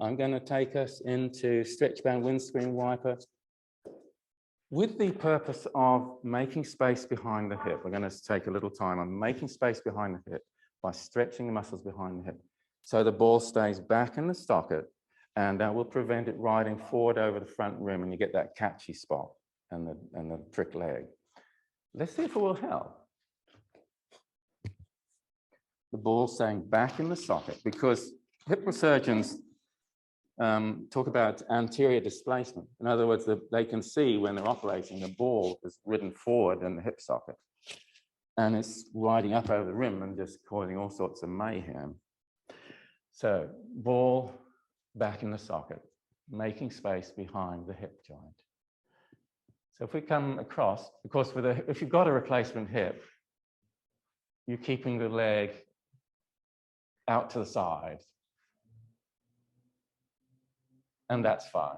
I'm going to take us into stretch band windscreen wiper with the purpose of making space behind the hip. We're going to take a little time on making space behind the hip by stretching the muscles behind the hip. So the ball stays back in the socket, and that will prevent it riding forward over the front rim, and you get that catchy spot and the trick leg. Let's see if it will help. The ball staying back in the socket, because hip surgeons talk about anterior displacement. In other words, they can see when they're operating, the ball is ridden forward in the hip socket, and it's riding up over the rim and just causing all sorts of mayhem. So ball back in the socket, making space behind the hip joint. So if we come across, of course, if you've got a replacement hip, you're keeping the leg out to the side, and that's fine.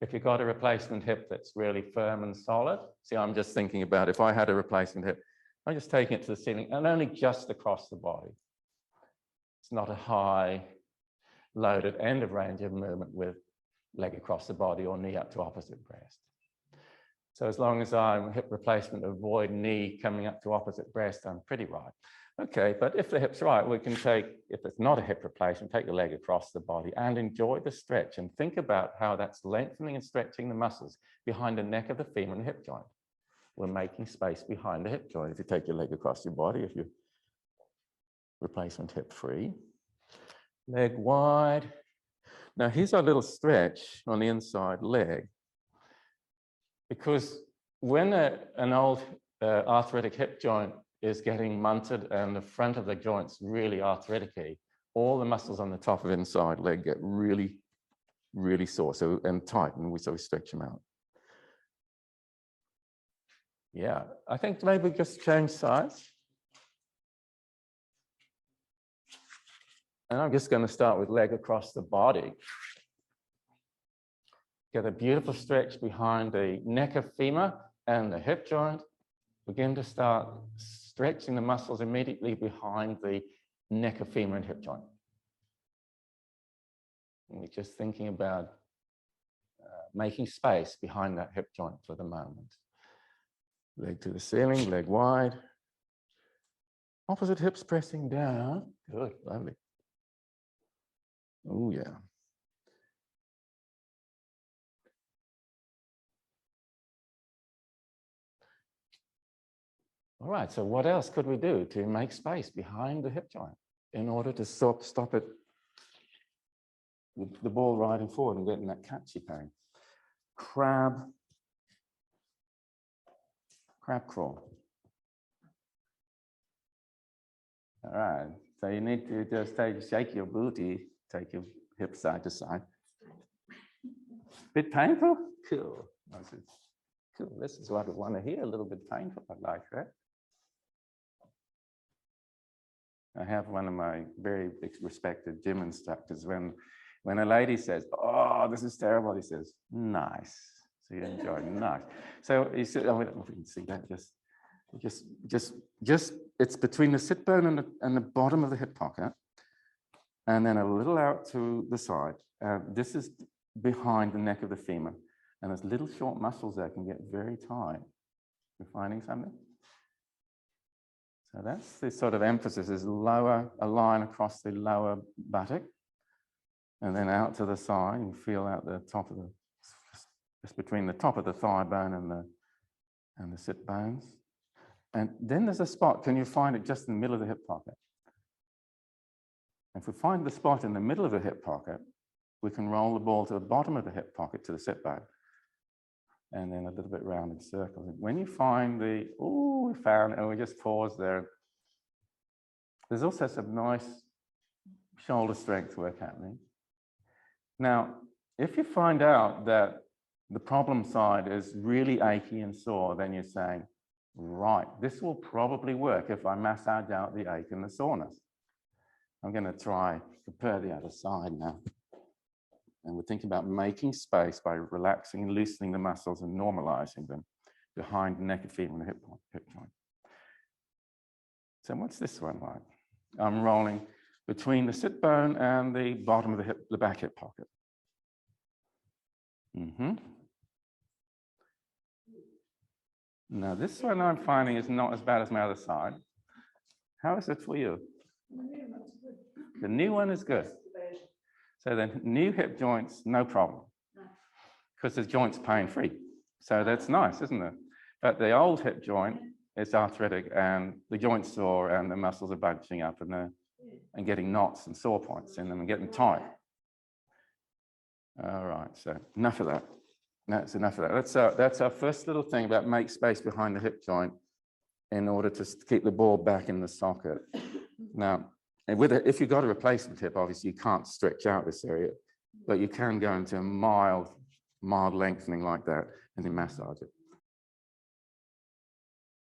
If you've got a replacement hip that's really firm and solid, see, I'm just thinking about if I had a replacement hip, I'm just taking it to the ceiling and only just across the body. It's not a high loaded end of range of movement with leg across the body or knee up to opposite breast. So as long as I'm hip replacement, avoid knee coming up to opposite breast, I'm pretty right. Okay, but if the hip's right, we can take, if it's not a hip replacement, take the leg across the body and enjoy the stretch and think about how that's lengthening and stretching the muscles behind the neck of the femur and the hip joint. We're making space behind the hip joint. If you take your leg across your body, if you're replacement hip free, leg wide. Now here's our little stretch on the inside leg, because when an old arthritic hip joint is getting munted and the front of the joint's really arthritic-y, all the muscles on the top of the inside leg get really, really sore and tight, and so we stretch them out. Yeah, I think maybe just change sides. And I'm just going to start with leg across the body. Get a beautiful stretch behind the neck of femur and the hip joint. Begin to start stretching the muscles immediately behind the neck of femur and hip joint. And we're just thinking about making space behind that hip joint for the moment. Leg to the ceiling, leg wide. Opposite hips pressing down. Good, lovely. Oh, yeah. All right, so what else could we do to make space behind the hip joint in order to stop it, the ball riding forward and getting that catchy pain? Crab crawl. All right, so you need to just shake your booty, take your hips side to side. Bit painful? Cool. Cool. This is what I want to hear, a little bit painful. I like that. I have one of my very respected gym instructors, when a lady says, "Oh, this is terrible," he says, "Nice." So you enjoy, nice. So he said, "Oh, we can see that. Just it's between the sit bone and the bottom of the hip pocket, and then a little out to the side. This is behind the neck of the femur, and there's little short muscles there can get very tight. You're finding something? So that's the sort of emphasis, is a line across the lower buttock, and then out to the side. You feel out the top of just between the top of the thigh bone and the sit bones. And then there's a spot, can you find it just in the middle of the hip pocket? If we find the spot in the middle of the hip pocket, we can roll the ball to the bottom of the hip pocket to the sit bone, and then a little bit rounded circles. When you find we found it, and we just pause there. There's also some nice shoulder strength work happening. Now, if you find out that the problem side is really achy and sore, then you're saying, right, this will probably work if I massage out the ache and the soreness. I'm going to try compare the other side now. And we're thinking about making space by relaxing and loosening the muscles and normalizing them behind the neck of femur and the hip joint. So what's this one like? I'm rolling between the sit bone and the bottom of the hip, the back hip pocket. Now, this one I'm finding is not as bad as my other side. How is it for you? The new one is good. So the new hip joints, no problem, because the joint's pain-free. So that's nice, isn't it? But the old hip joint is arthritic, and the joint's sore, and the muscles are bunching up, and getting knots and sore points in them and getting tight. All right, so enough of that. That's enough of that. That's our first little thing about make space behind the hip joint in order to keep the ball back in the socket. Now, if you've got a replacement hip, obviously you can't stretch out this area, but you can go into a mild lengthening like that and then massage it.